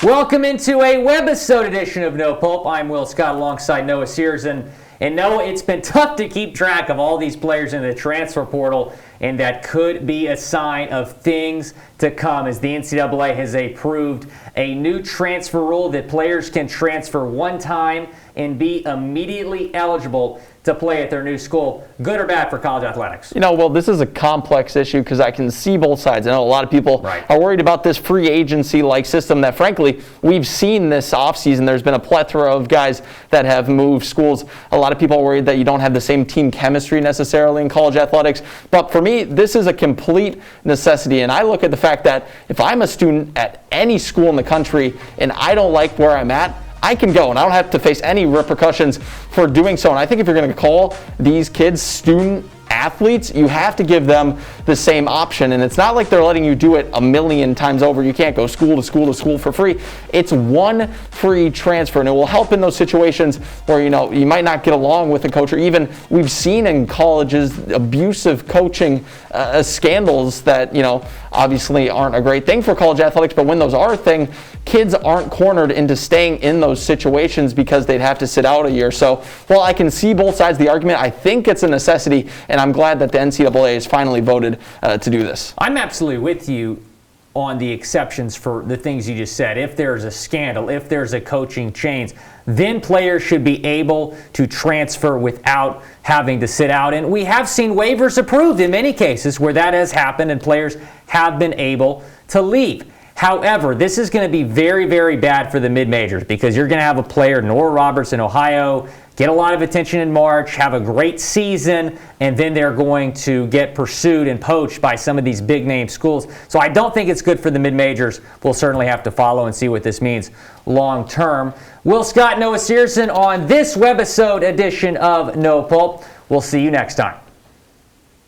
Welcome into a Webisode edition of No Pulp. I'm Will Scott alongside Noah Cierzan. And Noah, it's been tough to keep track of all these players in the transfer portal, and that could be a sign of things to come as the NCAA has approved a new transfer rule that players can transfer one time and be immediately eligible to play at their new school. Good or bad for college athletics? You know, well, this is a complex issue because I can see both sides. I know a lot of people are worried about this free agency-like system that, frankly, we've seen this offseason. There's been a plethora of guys that have moved schools. A lot of people are worried that you don't have the same team chemistry necessarily in college athletics. But for me, this is a complete necessity. And I look at the fact that if I'm a student at any school in the country and I don't like where I'm at, I can go, and I don't have to face any repercussions for doing so. And I think if you're going to call these kids student athletes, you have to give them the same option. And it's not like they're letting you do it a million times over. You can't go school to school to school for free. It's one free transfer, and it will help in those situations where, you know, you might not get along with a coach, or even we've seen in colleges abusive coaching scandals that, you know, obviously aren't a great thing for college athletics. But when those are a thing, kids aren't cornered into staying in those situations because they'd have to sit out a year. So while I can see both sides of the argument, I think it's a necessity, and I'm glad that the NCAA has finally voted to do this. I'm absolutely with you on the exceptions for the things you just said. If there's a scandal, if there's a coaching change, then players should be able to transfer without having to sit out. And we have seen waivers approved in many cases where that has happened and players have been able to leave. However, this is going to be very, very bad for the mid-majors because you're going to have a player, Nora Roberts in Ohio, get a lot of attention in March, have a great season, and then they're going to get pursued and poached by some of these big-name schools. So I don't think it's good for the mid-majors. We'll certainly have to follow and see what this means long-term. Will Scott, Noah Cierzan on this Webisode edition of No Pulp. We'll see you next time.